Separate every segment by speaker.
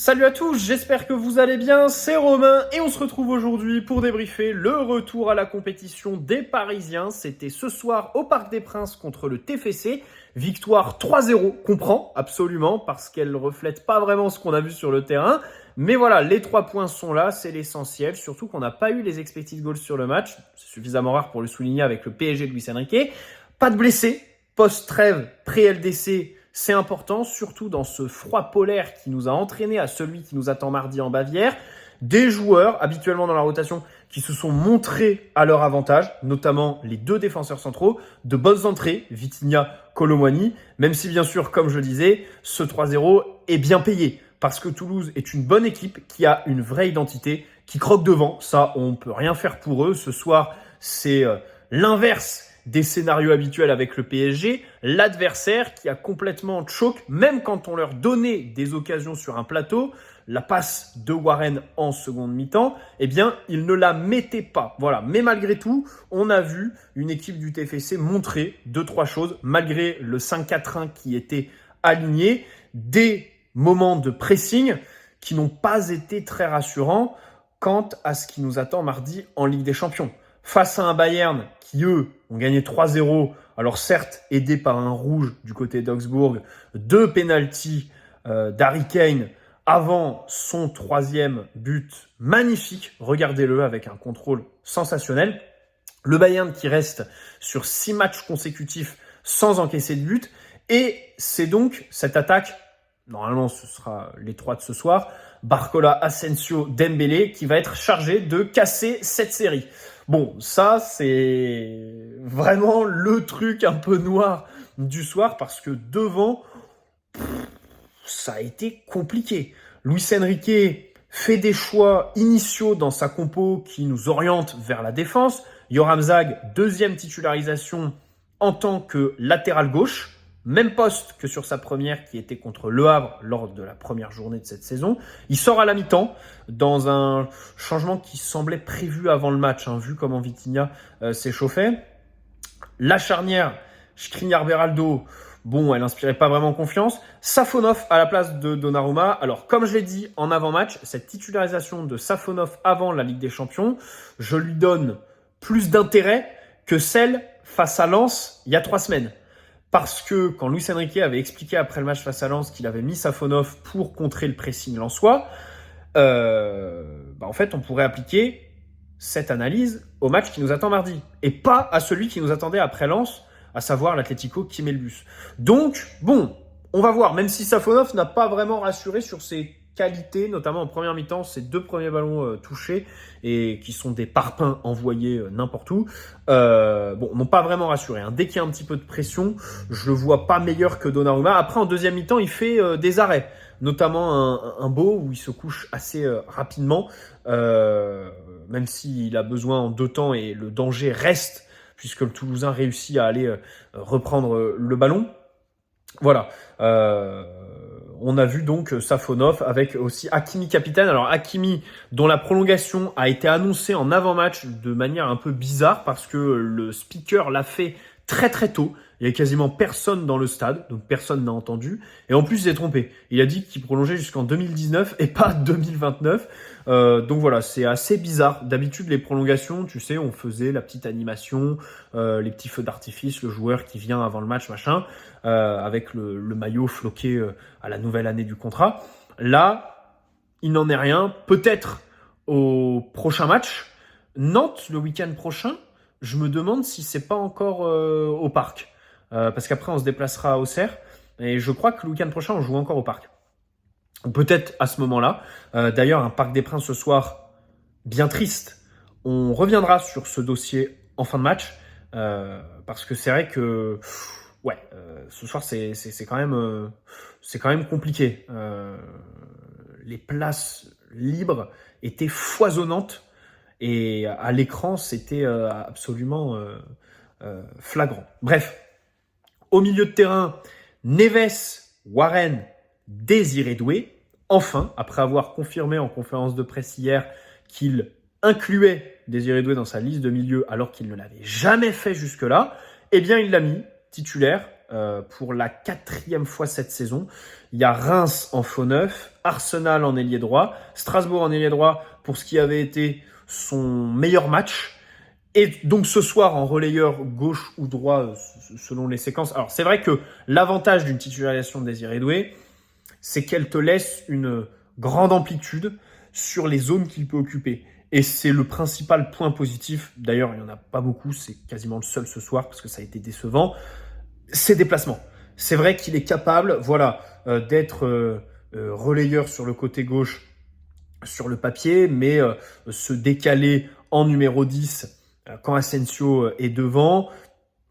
Speaker 1: Salut à tous, j'espère que vous allez bien, c'est Romain et on se retrouve aujourd'hui pour débriefer le retour à la compétition des Parisiens. C'était ce soir au Parc des Princes contre le TFC, victoire 3-0, comprend absolument parce qu'elle ne reflète pas vraiment ce qu'on a vu sur le terrain. Mais voilà, les 3 points sont là, c'est l'essentiel, surtout qu'on n'a pas eu les expected goals sur le match, c'est suffisamment rare pour le souligner avec le PSG de Luis Enrique. Pas de blessés, post-trêve, pré-LDC, c'est important, surtout dans ce froid polaire qui nous a entraîné à celui qui nous attend mardi en Bavière. Des joueurs, habituellement dans la rotation, qui se sont montrés à leur avantage, notamment les 2 défenseurs centraux, de bonnes entrées, Vitinha, Kolo Muani, même si bien sûr, comme je le disais, ce 3-0 est bien payé, parce que Toulouse est une bonne équipe qui a une vraie identité, qui croque devant, ça on peut rien faire pour eux. Ce soir, c'est l'inverse des scénarios habituels avec le PSG, l'adversaire qui a complètement choc, même quand on leur donnait des occasions sur un plateau, la passe de Warren en seconde mi-temps, eh bien, ils ne la mettaient pas. Voilà. Mais malgré tout, on a vu une équipe du TFC montrer 2-3 choses, malgré le 5-4-1 qui était aligné, des moments de pressing qui n'ont pas été très rassurants quant à ce qui nous attend mardi en Ligue des Champions. Face à un Bayern qui, eux, ont gagné 3-0, alors certes, aidé par un rouge du côté d'Augsbourg, 2 pénaltys d'Harry Kane avant son 3e but magnifique. Regardez-le avec un contrôle sensationnel. Le Bayern qui reste sur 6 matchs consécutifs sans encaisser de but. Et c'est donc cette attaque, normalement ce sera les 3 de ce soir, Barcola, Asensio, Dembélé, qui va être chargé de casser cette série. Bon, ça, c'est vraiment le truc un peu noir du soir parce que devant, ça a été compliqué. Luis Enrique fait des choix initiaux dans sa compo qui nous orientent vers la défense. Yoram Zag, 2e titularisation en tant que latéral gauche. Même poste que sur sa première qui était contre Le Havre lors de la première journée de cette saison. Il sort à la mi-temps dans un changement qui semblait prévu avant le match, vu comment Vitinha s'échauffait. La charnière, Skriniar-Beraldo, bon, elle n'inspirait pas vraiment confiance. Safonov à la place de Donnarumma. Alors, comme je l'ai dit en avant-match, cette titularisation de Safonov avant la Ligue des Champions, je lui donne plus d'intérêt que celle face à Lens il y a 3 semaines. Parce que quand Luis Enrique avait expliqué après le match face à Lens qu'il avait mis Safonov pour contrer le pressing lensois, en fait, on pourrait appliquer cette analyse au match qui nous attend mardi. Et pas à celui qui nous attendait après Lens, à savoir l'Atlético qui met le bus. Donc, bon, on va voir. Même si Safonov n'a pas vraiment rassuré sur ses qualités, notamment en première mi-temps, ses 2 premiers ballons touchés et qui sont des parpaings envoyés n'importe où, n'ont pas vraiment rassuré. Dès qu'il y a un petit peu de pression, je le vois pas meilleur que Donnarumma. Après, en deuxième mi-temps, il fait des arrêts, notamment un beau où il se couche assez rapidement, même s'il a besoin en 2 temps et le danger reste puisque le Toulousain réussit à aller reprendre le ballon. Voilà. On a vu donc Safonov avec aussi Hakimi capitaine. Alors Hakimi dont la prolongation a été annoncée en avant-match de manière un peu bizarre parce que le speaker l'a fait très très tôt. Il y a quasiment personne dans le stade, donc personne n'a entendu. Et en plus, il s'est trompé. Il a dit qu'il prolongeait jusqu'en 2019 et pas 2029. Donc voilà, c'est assez bizarre. D'habitude, les prolongations, tu sais, on faisait la petite animation, les petits feux d'artifice, le joueur qui vient avant le match, machin, avec le maillot floqué à la nouvelle année du contrat. Là, il n'en est rien. Peut-être au prochain match. Nantes, le week-end prochain, je me demande si c'est pas encore au parc. Parce qu'après, on se déplacera à Auxerre. Et je crois que le week-end prochain, on joue encore au parc. Peut-être à ce moment-là. D'ailleurs, un Parc des Princes ce soir, bien triste. On reviendra sur ce dossier en fin de match. Parce que c'est vrai que ce soir, c'est quand même compliqué. Les places libres étaient foisonnantes. Et à l'écran, c'était absolument flagrant. Bref, au milieu de terrain, Neves, Warren, Désiré Doué. Enfin, après avoir confirmé en conférence de presse hier qu'il incluait Désiré Doué dans sa liste de milieu alors qu'il ne l'avait jamais fait jusque-là, eh bien il l'a mis titulaire pour la 4e fois cette saison. Il y a Reims en faux neuf, Arsenal en ailier droit, Strasbourg en ailier droit pour ce qui avait été son meilleur match. Et donc ce soir en relayeur gauche ou droit selon les séquences. Alors c'est vrai que l'avantage d'une titularisation de Désiré Doué, c'est qu'elle te laisse une grande amplitude sur les zones qu'il peut occuper. Et c'est le principal point positif. D'ailleurs, il n'y en a pas beaucoup, c'est quasiment le seul ce soir parce que ça a été décevant. Ses déplacements. C'est vrai qu'il est capable, d'être relayeur sur le côté gauche sur le papier, mais se décaler en numéro 10 quand Asensio est devant,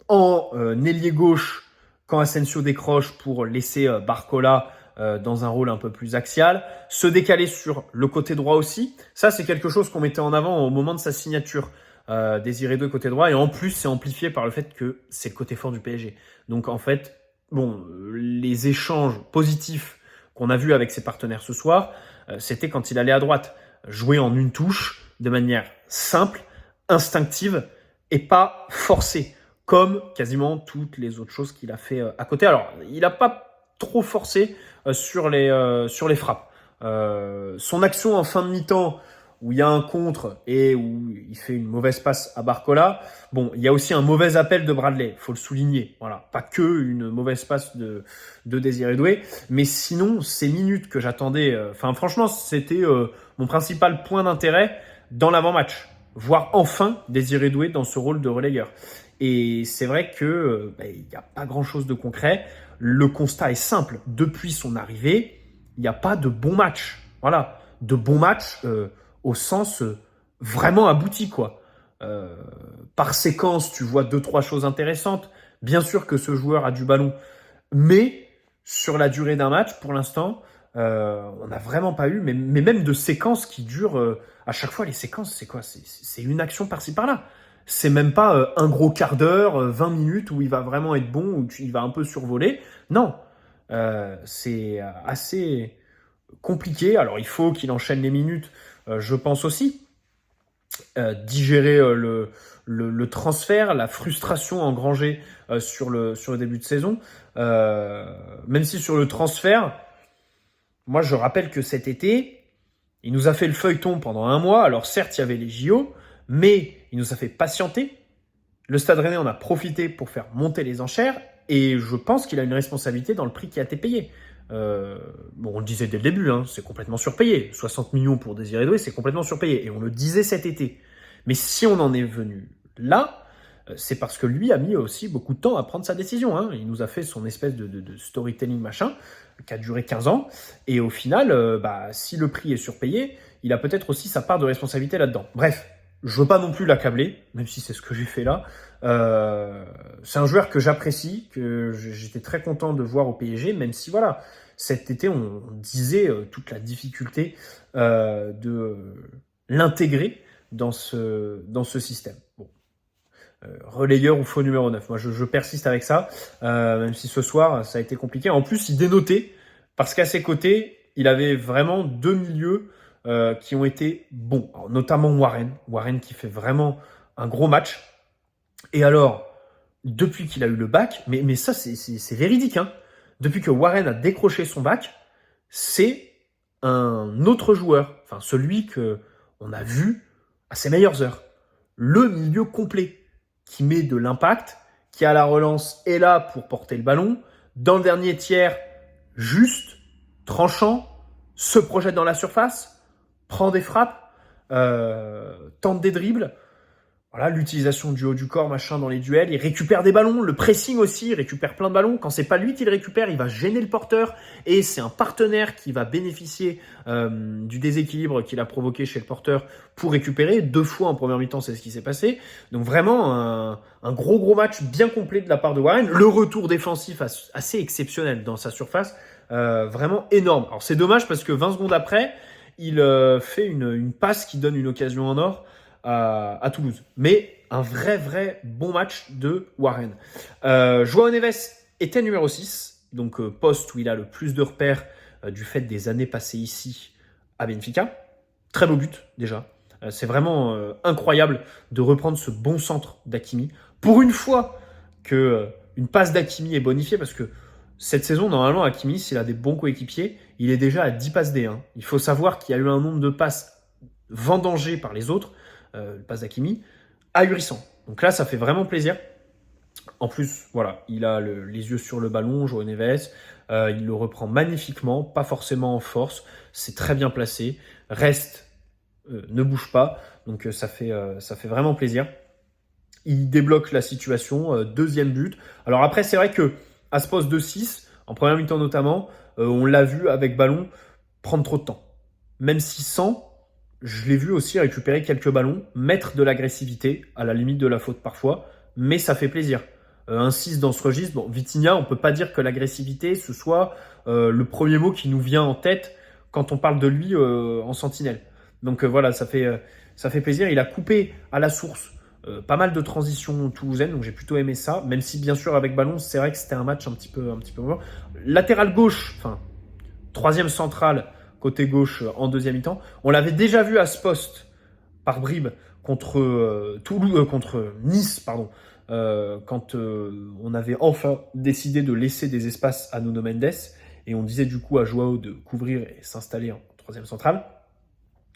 Speaker 1: en ailier gauche quand Asensio décroche pour laisser Barcola dans un rôle un peu plus axial, se décaler sur le côté droit aussi. Ça, c'est quelque chose qu'on mettait en avant au moment de sa signature. Désiré Doué côté droit, et en plus c'est amplifié par le fait que c'est le côté fort du PSG. Donc en fait, les échanges positifs qu'on a vus avec ses partenaires ce soir, c'était quand il allait à droite, jouer en une touche, de manière simple, instinctive, et pas forcée, comme quasiment toutes les autres choses qu'il a fait à côté. Alors, il n'a pas trop forcé sur les frappes. Son action en fin de mi-temps, où il y a un contre et où il fait une mauvaise passe à Barcola. Il y a aussi un mauvais appel de Bradley, faut le souligner. Voilà, pas que une mauvaise passe de Désiré Doué, mais sinon, ces minutes que j'attendais, franchement, c'était mon principal point d'intérêt dans l'avant-match. Voir enfin Désiré Doué dans ce rôle de relayeur. Et c'est vrai que il n'y a pas grand-chose de concret. Le constat est simple. Depuis son arrivée, il n'y a pas de bon match. Voilà, de bons matchs au sens vraiment abouti, quoi. Par séquence, tu vois 2-3 choses intéressantes. Bien sûr que ce joueur a du ballon, mais sur la durée d'un match, pour l'instant, on n'a vraiment pas eu, mais même de séquences qui durent à chaque fois. Les séquences, c'est quoi? C'est une action par-ci par-là. C'est même pas un gros quart d'heure, 20 minutes où il va vraiment être bon, où il va un peu survoler. Non, c'est assez compliqué. Alors il faut qu'il enchaîne les minutes, je pense aussi. Digérer le transfert, la frustration engrangée sur le début de saison. Même si sur le transfert, moi je rappelle que cet été, il nous a fait le feuilleton pendant un mois. Alors certes, il y avait les JO, mais il nous a fait patienter. Le Stade Rennais en a profité pour faire monter les enchères, et je pense qu'il a une responsabilité dans le prix qui a été payé. On le disait dès le début, c'est complètement surpayé. 60 millions pour Désiré Doué, c'est complètement surpayé. Et on le disait cet été. Mais si on en est venu là, c'est parce que lui a mis aussi beaucoup de temps à prendre sa décision. Il nous a fait son espèce de storytelling machin, qui a duré 15 ans. Et au final, si le prix est surpayé, il a peut-être aussi sa part de responsabilité là-dedans. Bref, je veux pas non plus l'accabler, même si c'est ce que j'ai fait là. C'est un joueur que j'apprécie, que j'étais très content de voir au PSG, même si voilà, cet été on disait toute la difficulté de l'intégrer dans ce système. Relayeur ou faux numéro 9. Moi je persiste avec ça, même si ce soir ça a été compliqué. En plus il dénotait, parce qu'à ses côtés, il avait vraiment deux milieux qui ont été bons. Alors, notamment Warren qui fait vraiment un gros match. Et alors, depuis qu'il a eu le bac, mais ça c'est véridique, depuis que Warren a décroché son bac, c'est un autre joueur, celui que on a vu à ses meilleures heures. Le milieu complet, qui met de l'impact, qui à la relance est là pour porter le ballon, dans le dernier tiers, juste, tranchant, se projette dans la surface, prend des frappes, tente des dribbles. Voilà, l'utilisation du haut du corps, dans les duels. Il récupère des ballons, le pressing aussi, il récupère plein de ballons. Quand c'est pas lui qui le récupère, il va gêner le porteur. Et c'est un partenaire qui va bénéficier du déséquilibre qu'il a provoqué chez le porteur pour récupérer. 2 fois en première mi-temps, c'est ce qui s'est passé. Donc vraiment, un gros match bien complet de la part de Warren. Le retour défensif assez exceptionnel dans sa surface. Vraiment énorme. Alors c'est dommage parce que 20 secondes après, il fait une passe qui donne une occasion en or à Toulouse. Mais un vrai bon match de Warren. João Neves était numéro 6, donc poste où il a le plus de repères du fait des années passées ici à Benfica. Très beau but déjà. C'est vraiment incroyable de reprendre ce bon centre d'Hakimi. Pour une fois que Une passe d'Hakimi est bonifiée parce que cette saison, normalement, Hakimi, s'il a des bons coéquipiers, il est déjà à 10 passes D. Hein. Il faut savoir qu'il y a eu un nombre de passes vendangées par les autres, le passe d'Hakimi, ahurissant. Donc là, ça fait vraiment plaisir. En plus, voilà, il a les yeux sur le ballon, João Neves. Il le reprend magnifiquement, pas forcément en force. C'est très bien placé. Reste, ne bouge pas. Donc ça fait vraiment plaisir. Il débloque la situation. Deuxième but. Alors après, c'est vrai que à ce poste de 6, en première mi-temps notamment, on l'a vu avec ballon prendre trop de temps. Même si sans, je l'ai vu aussi récupérer quelques ballons, mettre de l'agressivité, à la limite de la faute parfois, mais ça fait plaisir. Un 6 dans ce registre, bon, Vitinha, on peut pas dire que l'agressivité, ce soit le premier mot qui nous vient en tête quand on parle de lui en sentinelle. Donc voilà, ça fait plaisir. Il a coupé à la source pas mal de transitions toulousaines, donc j'ai plutôt aimé ça, même si bien sûr avec ballon, c'est vrai que c'était un match un petit peu mauvais. Latéral gauche, enfin, troisième central, côté gauche en deuxième mi-temps. On l'avait déjà vu à ce poste, par bribes, contre contre Nice, pardon, quand on avait enfin décidé de laisser des espaces à Nuno Mendes, et on disait du coup à Joao de couvrir et s'installer en troisième central.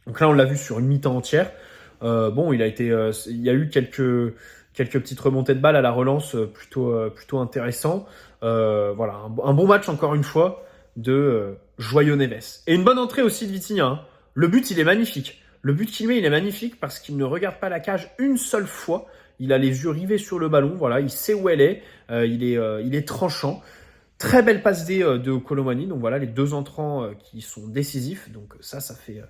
Speaker 1: Donc là, on l'a vu sur une mi-temps entière. Bon, il y a eu quelques petites remontées de balles à la relance plutôt intéressant. Voilà, un bon match encore une fois de João Neves. Et une bonne entrée aussi de Vitinha. Hein. Le but, il est magnifique. Le but qu'il met, il est magnifique parce qu'il ne regarde pas la cage une seule fois. Il a les yeux rivés sur le ballon. Voilà, il sait où elle est. Il est tranchant. Très belle passe D de Kolo Muani. Donc voilà, les deux entrants qui sont décisifs. Donc ça fait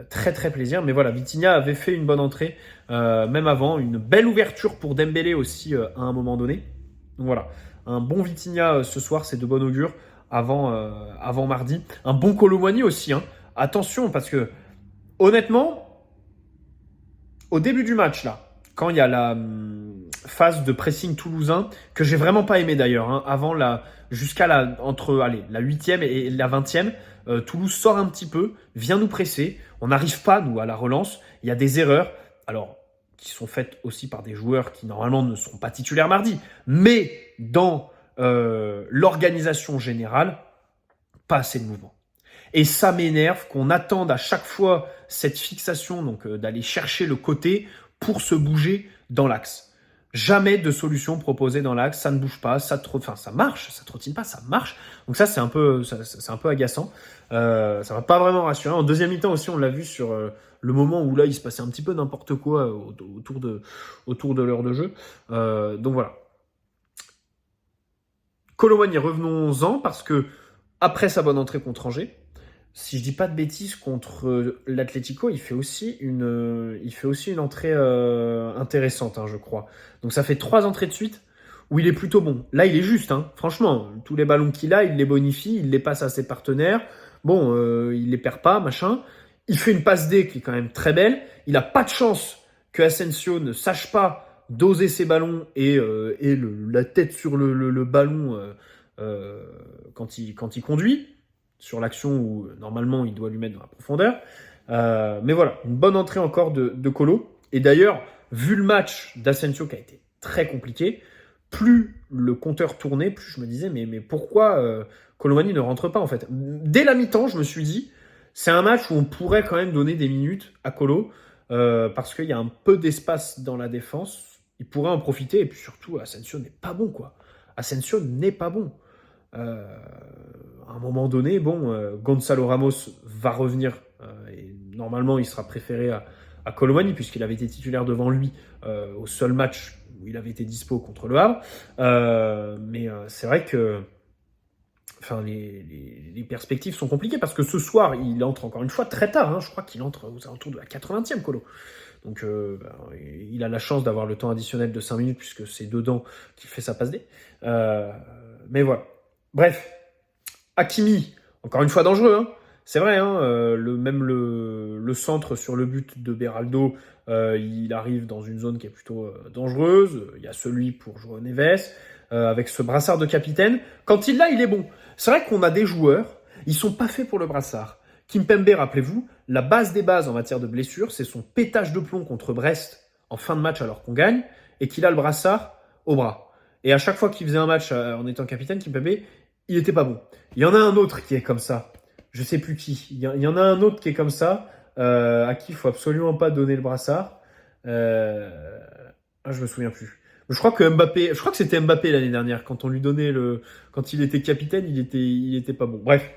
Speaker 1: très très plaisir. Mais voilà, Vitinha avait fait une bonne entrée, même avant. Une belle ouverture pour Dembélé aussi à un moment donné. Donc voilà, un bon Vitinha ce soir, c'est de bon augure avant mardi. Un bon Kolo Muani aussi. Hein. Attention, parce que honnêtement, au début du match, là, quand il y a la phase de pressing toulousain, que j'ai vraiment pas aimé d'ailleurs, hein, jusqu'à la 8e et la 20e, Toulouse sort un petit peu, vient nous presser, on n'arrive pas, nous, à la relance, il y a des erreurs, alors, qui sont faites aussi par des joueurs qui, normalement, ne seront pas titulaires mardi, mais dans l'organisation générale, pas assez de mouvement. Et ça m'énerve qu'on attende à chaque fois cette fixation, donc d'aller chercher le côté pour se bouger dans l'axe. Jamais de solution proposée dans l'axe, ça ne bouge pas, ça marche, ça trottine pas, ça marche. Donc ça, c'est un peu agaçant. Ça va pas vraiment rassurer. En deuxième mi-temps aussi, on l'a vu sur le moment où là, il se passait un petit peu n'importe quoi autour de l'heure de jeu. Donc voilà. Kolo Muani, revenons-en, parce que après sa bonne entrée contre Angers, si je dis pas de bêtises, contre l'Atlético, il fait aussi une entrée intéressante, hein, je crois. Donc ça fait 3 entrées de suite où il est plutôt bon. Là, il est juste, hein. Franchement, tous les ballons qu'il a, il les bonifie, il les passe à ses partenaires. Bon, il les perd pas, machin. Il fait une passe D qui est quand même très belle. Il a pas de chance que Asensio ne sache pas doser ses ballons et la tête sur le ballon quand il conduit, sur l'action où normalement il doit lui mettre dans la profondeur. Mais voilà, une bonne entrée encore de Kolo. Et d'ailleurs, vu le match d'Asensio qui a été très compliqué, plus le compteur tournait, plus je me disais mais pourquoi Kolo Muani ne rentre pas en fait. Dès la mi-temps, je me suis dit, c'est un match où on pourrait quand même donner des minutes à Kolo, parce qu'il y a un peu d'espace dans la défense, il pourrait en profiter, et puis surtout, Asensio n'est pas bon, quoi. Asensio n'est pas bon. À un moment donné, Gonzalo Ramos va revenir, et normalement il sera préféré à Kolo Muani, puisqu'il avait été titulaire devant lui au seul match où il avait été dispo contre le Havre. Mais c'est vrai que les perspectives sont compliquées, parce que ce soir, il entre encore une fois très tard. Hein, je crois qu'il entre aux alentours de la 80e, Kolo. Donc il a la chance d'avoir le temps additionnel de 5 minutes, puisque c'est dedans qu'il fait sa passe D. Mais voilà. Bref, Hakimi, encore une fois dangereux, hein. C'est vrai, hein, le centre sur le but de Beraldo, il arrive dans une zone qui est plutôt dangereuse. Il y a celui pour João Neves, avec ce brassard de capitaine. Quand il l'a, il est bon. C'est vrai qu'on a des joueurs, ils sont pas faits pour le brassard. Kimpembe, rappelez-vous, la base des bases en matière de blessure, c'est son pétage de plomb contre Brest en fin de match alors qu'on gagne, et qu'il a le brassard au bras. Et à chaque fois qu'il faisait un match en étant capitaine, Kimpembe, il était pas bon. Il y en a un autre qui est comme ça. Je sais plus qui. Il y en a un autre qui est comme ça, à qui il faut absolument pas donner le brassard. Je me souviens plus. Je crois que c'était Mbappé l'année dernière, quand on lui donnait quand il était capitaine, il était pas bon. Bref.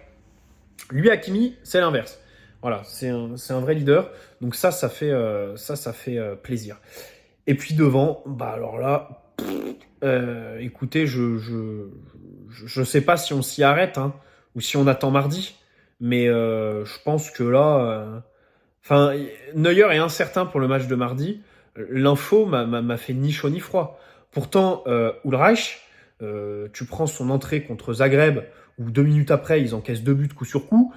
Speaker 1: Lui, Hakimi, c'est l'inverse. Voilà, c'est un vrai leader. Donc ça fait plaisir. Et puis devant, bah alors là, écoutez, je sais pas si on s'y arrête, hein, ou si on attend mardi, mais je pense que là, enfin, Neuer est incertain pour le match de mardi. L'info m'a fait ni chaud ni froid. Pourtant, Ulreich, tu prends son entrée contre Zagreb, où 2 minutes après, ils encaissent 2 buts coup sur coup.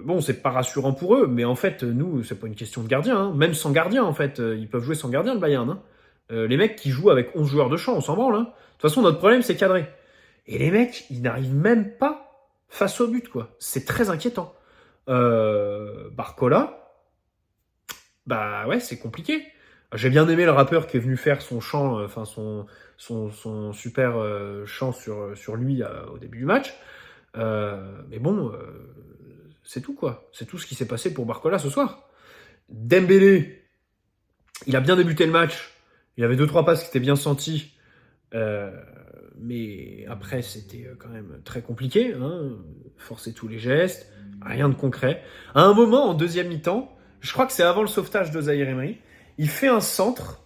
Speaker 1: Bon, c'est pas rassurant pour eux, mais en fait, nous, c'est pas une question de gardien. Hein. Même sans gardien, en fait, ils peuvent jouer sans gardien, le Bayern. Hein. Les mecs qui jouent avec 11 joueurs de champ, on s'en branle. Hein. De toute façon, notre problème, c'est cadrer. Et les mecs, ils n'arrivent même pas face au but, quoi. C'est très inquiétant. Barcola, bah ouais, c'est compliqué. J'ai bien aimé le rappeur qui est venu faire son chant, enfin son super chant sur lui au début du match. Mais bon, c'est tout quoi. C'est tout ce qui s'est passé pour Barcola ce soir. Dembélé, il a bien débuté le match. Il avait 2-3 passes qui étaient bien senties. Mais après, c'était quand même très compliqué. Hein. Forcer tous les gestes, rien de concret. À un moment, en deuxième mi-temps, je crois que c'est avant le sauvetage de Zaïre Emery, il fait un centre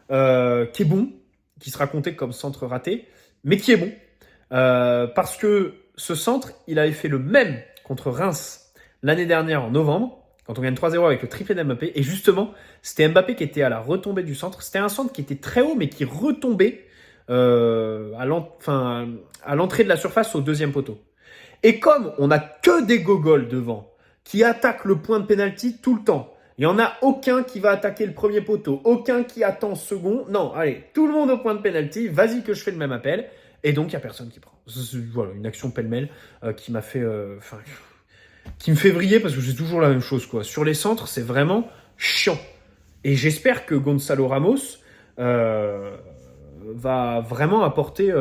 Speaker 1: qui est bon, qui sera compté comme centre raté, mais qui est bon. Parce que ce centre, il avait fait le même contre Reims l'année dernière en novembre, quand on gagne 3-0 avec le triplé d'Mbappé. Et justement, c'était Mbappé qui était à la retombée du centre. C'était un centre qui était très haut, mais qui retombait à l'entrée de la surface au deuxième poteau. Et comme on n'a que des gogoles devant, qui attaquent le point de pénalty tout le temps, il n'y en a aucun qui va attaquer le premier poteau, aucun qui attend second. Non, allez, tout le monde au point de pénalty, vas-y que je fais le même appel. Et donc, il n'y a personne qui prend. Voilà, une action pêle-mêle qui m'a fait... qui me fait vriller parce que c'est toujours la même chose, quoi. Sur les centres, c'est vraiment chiant. Et j'espère que Gonzalo Ramos va vraiment apporter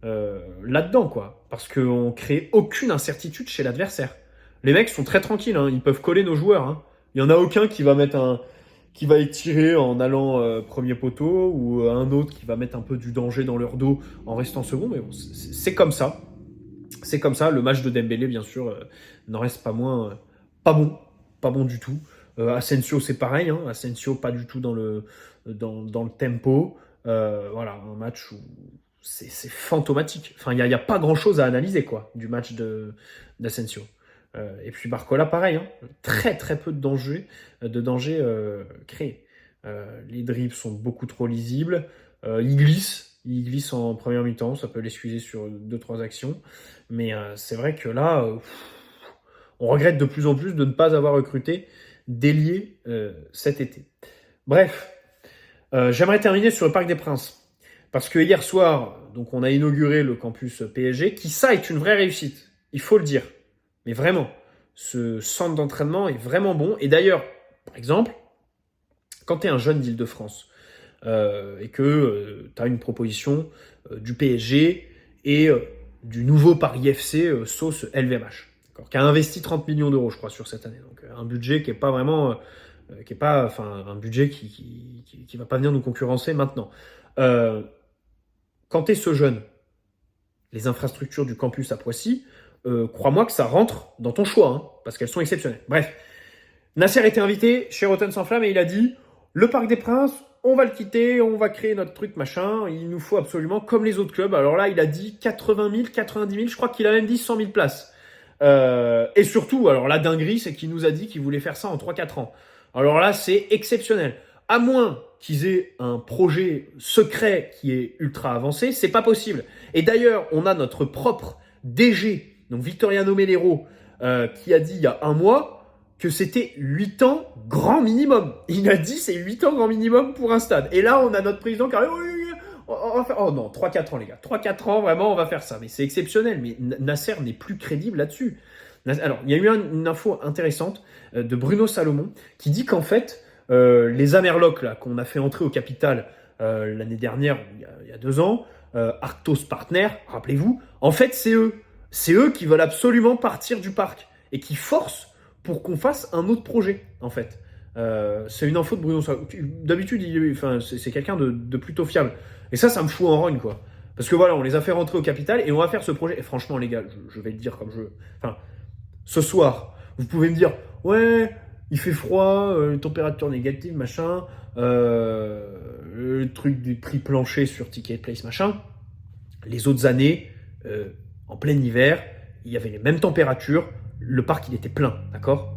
Speaker 1: là-dedans, quoi. Parce qu'on crée aucune incertitude chez l'adversaire. Les mecs sont très tranquilles, hein. Ils peuvent coller nos joueurs. Hein. Il n'y en a aucun qui va qui va étirer en allant premier poteau ou un autre qui va mettre un peu du danger dans leur dos en restant second. Mais bon, c'est comme ça. C'est comme ça. Le match de Dembélé, bien sûr, n'en reste pas moins pas bon. Pas bon du tout. Asensio, c'est pareil. Hein. Asensio, pas du tout dans le tempo. Voilà, un match où c'est fantomatique. Enfin, il n'y a pas grand-chose à analyser, quoi, du match d'Asensio. Et puis Barcola, pareil, hein, très très peu de danger créé. Les dribbles sont beaucoup trop lisibles. Il glisse en première mi-temps, ça peut l'excuser sur 2-3 actions. Mais c'est vrai que là, on regrette de plus en plus de ne pas avoir recruté d'ailier cet été. Bref, j'aimerais terminer sur le Parc des Princes. Parce que hier soir, donc on a inauguré le campus PSG, qui ça est une vraie réussite, il faut le dire. Mais vraiment, ce centre d'entraînement est vraiment bon. Et d'ailleurs, par exemple, quand tu es un jeune d'Île-de-France et que tu as une proposition du PSG et du nouveau Paris FC sauce LVMH, qui a investi 30 millions d'euros, je crois, sur cette année. Donc un budget qui est pas vraiment... un budget qui va pas venir nous concurrencer maintenant. Quand tu es ce jeune, les infrastructures du campus à Poissy, crois-moi que ça rentre dans ton choix, hein, parce qu'elles sont exceptionnelles. Bref, Nasser était invité chez Rotten sans flamme et il a dit « Le Parc des Princes, on va le quitter, on va créer notre truc, machin, il nous faut absolument, comme les autres clubs. » Alors là, il a dit 80 000, 90 000, je crois qu'il a même dit 100 000 places. Et surtout, alors la dinguerie, c'est qu'il nous a dit qu'il voulait faire ça en 3-4 ans. Alors là, c'est exceptionnel. À moins qu'ils aient un projet secret qui est ultra avancé, c'est pas possible. Et d'ailleurs, on a notre propre DG, donc Victoriano Melero, qui a dit il y a un mois que c'était 8 ans grand minimum. Il a dit c'est 8 ans grand minimum pour un stade. Et là, on a notre président qui a dit on va faire... Oh non, 3-4 ans les gars. 3-4 ans, vraiment, on va faire ça. Mais c'est exceptionnel. Mais Nasser n'est plus crédible là-dessus. Alors, il y a eu une info intéressante de Bruno Salomon qui dit qu'en fait, les Amerlocs là qu'on a fait entrer au capital l'année dernière, il y a 2 ans, Arctos Partner, rappelez-vous, en fait, c'est eux. C'est eux qui veulent absolument partir du parc et qui forcent pour qu'on fasse un autre projet, en fait. C'est une info de Bruno. D'habitude, c'est quelqu'un de plutôt fiable. Et ça me fout en rogne, quoi. Parce que voilà, on les a fait rentrer au capital et on va faire ce projet. Et franchement, les gars, je vais le dire comme je veux. Enfin, ce soir, vous pouvez me dire, ouais, il fait froid, température négative, machin, le truc des prix planchers sur Ticket Place, machin. Les autres années, en plein hiver, il y avait les mêmes températures, le parc il était plein, d'accord.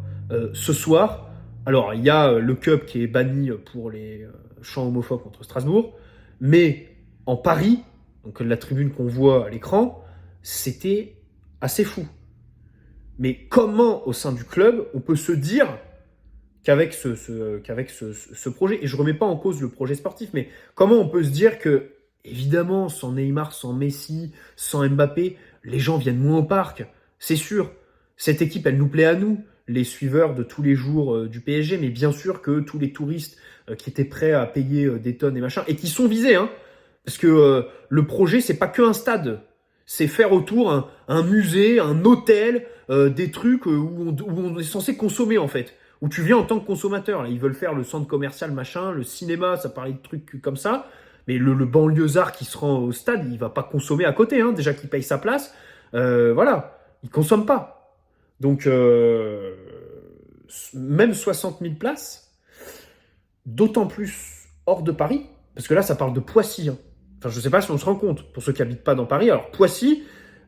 Speaker 1: Ce soir, alors il y a le Cup qui est banni pour les chants homophobes contre Strasbourg, mais en Paris, donc la tribune qu'on voit à l'écran, c'était assez fou. Mais comment au sein du club on peut se dire qu'avec ce projet, et je remets pas en cause le projet sportif, mais comment on peut se dire que, évidemment, sans Neymar, sans Messi, sans Mbappé, les gens viennent moins au parc, c'est sûr. Cette équipe, elle nous plaît à nous, les suiveurs de tous les jours du PSG, mais bien sûr que tous les touristes qui étaient prêts à payer des tonnes et machin, et qui sont visés, hein, parce que le projet, c'est pas que un stade, c'est faire autour un musée, un hôtel, des trucs où on est censé consommer, en fait. Où tu viens en tant que consommateur. Là, ils veulent faire le centre commercial, machin, le cinéma, ça parlait de trucs comme ça. Mais le banlieusard qui se rend au stade, il va pas consommer à côté, hein, déjà qu'il paye sa place. Voilà, il consomme pas. Donc, même 60 000 places, d'autant plus hors de Paris, parce que là, ça parle de Poissy. Hein. Enfin, je sais pas si on se rend compte, pour ceux qui habitent pas dans Paris. Alors, Poissy,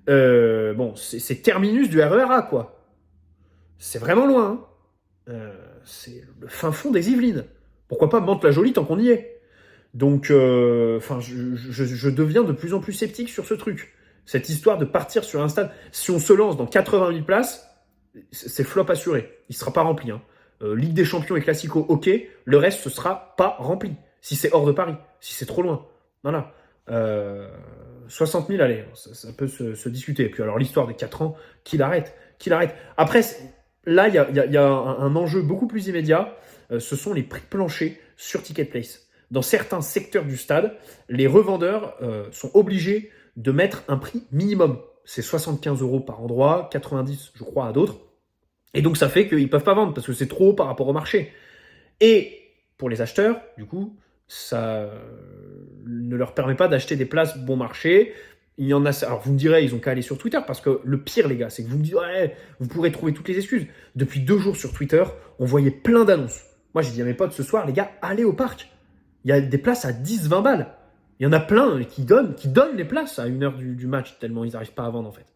Speaker 1: bon, c'est terminus du RER A, quoi. C'est vraiment loin, hein. C'est le fin fond des Yvelines. Pourquoi pas Mantes-la-Jolie tant qu'on y est. Donc, je deviens de plus en plus sceptique sur ce truc. Cette histoire de partir sur un stade, si on se lance dans 80 000 places, c'est flop assuré. Il sera pas rempli. Hein. Ligue des Champions et Classico, ok. Le reste, ce sera pas rempli. Si c'est hors de Paris, si c'est trop loin. Voilà. 60 000, allez, ça peut se discuter. Et puis alors, l'histoire des 4 ans, qu'il arrête. Après, là, il y a un enjeu beaucoup plus immédiat. Ce sont les prix planchers sur Ticket Place. Dans certains secteurs du stade, les revendeurs sont obligés de mettre un prix minimum. C'est 75 € par endroit, 90, je crois, à d'autres. Et donc, ça fait qu'ils ne peuvent pas vendre parce que c'est trop haut par rapport au marché. Et pour les acheteurs, du coup, ça ne leur permet pas d'acheter des places bon marché. Il y en a. Alors, vous me direz, ils ont qu'à aller sur Twitter parce que le pire, les gars, c'est que vous me dites, ouais, vous pourrez trouver toutes les excuses. Depuis 2 jours sur Twitter, on voyait plein d'annonces. Moi, j'ai dit à mes potes ce soir, les gars, allez au parc. Il y a des places à 10-20 balles. Il y en a plein qui donnent les places à 1 heure du match, tellement ils n'arrivent pas à vendre, en fait.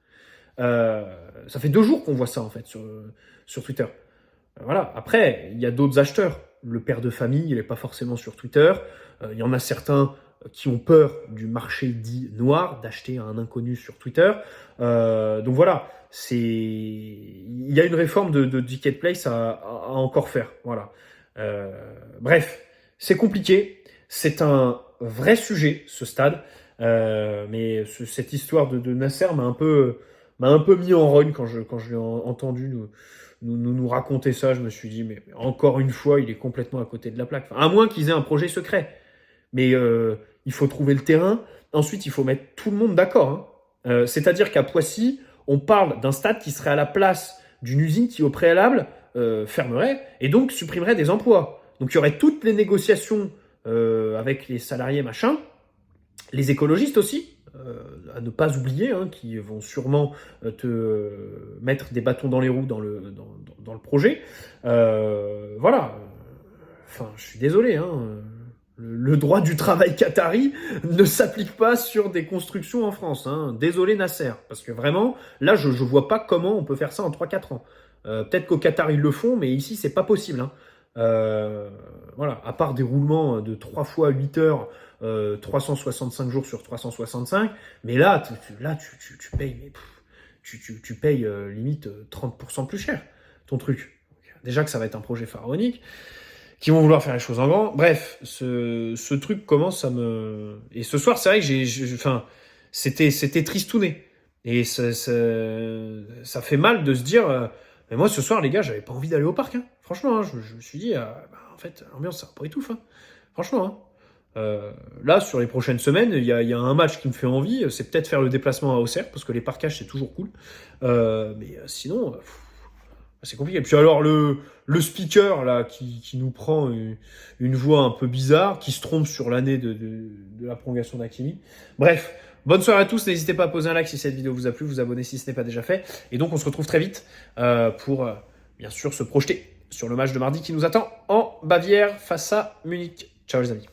Speaker 1: Ça fait 2 jours qu'on voit ça, en fait, sur Twitter. Voilà. Après, il y a d'autres acheteurs. Le père de famille, il n'est pas forcément sur Twitter. Il y en a certains qui ont peur du marché dit noir, d'acheter à un inconnu sur Twitter. Donc voilà, il y a une réforme de Ticket Place à encore faire. Voilà. Bref, c'est compliqué. C'est un vrai sujet, ce stade. Mais cette histoire de Nasser m'a un peu mis en rogne quand je l'ai entendu nous raconter ça. Je me suis dit, mais encore une fois, il est complètement à côté de la plaque. Enfin, à moins qu'ils aient un projet secret. Mais il faut trouver le terrain. Ensuite, il faut mettre tout le monde d'accord. Hein. C'est-à-dire qu'à Poissy, on parle d'un stade qui serait à la place d'une usine qui, au préalable, fermerait et donc supprimerait des emplois. Donc, il y aurait toutes les négociations avec les salariés, machin. Les écologistes aussi, à ne pas oublier, hein, qui vont sûrement te mettre des bâtons dans les roues dans le projet. Voilà. Enfin, je suis désolé, hein. Le droit du travail qatari ne s'applique pas sur des constructions en France. Hein. Désolé Nasser, parce que vraiment, là, je vois pas comment on peut faire ça en 3-4 ans. Peut-être qu'au Qatar, ils le font, mais ici, c'est pas possible. Hein. Voilà, à part des roulements de 3 fois 8 heures, 365 jours sur 365, mais là, tu payes, mais tu payes limite 30% plus cher ton truc. Déjà que ça va être un projet pharaonique, qui vont vouloir faire les choses en grand. Bref, ce truc commence à me... Et ce soir, c'est vrai que c'était tristouné. Et ça fait mal de se dire... mais moi, ce soir, les gars, j'avais pas envie d'aller au parc. Hein. Franchement, hein, je me suis dit... en fait, l'ambiance, ça va pas étouffe. Hein. Franchement. Là, sur les prochaines semaines, il y a un match qui me fait envie, c'est peut-être faire le déplacement à Auxerre, parce que les parkages, c'est toujours cool. Mais sinon, c'est compliqué. Puis alors, le speaker, là, qui nous prend une voix un peu bizarre, qui se trompe sur l'année de la prolongation d'Hakimi. Bref, bonne soirée à tous. N'hésitez pas à poser un like si cette vidéo vous a plu, vous abonner si ce n'est pas déjà fait. Et donc, on se retrouve très vite pour, bien sûr, se projeter sur le match de mardi qui nous attend en Bavière face à Munich. Ciao les amis.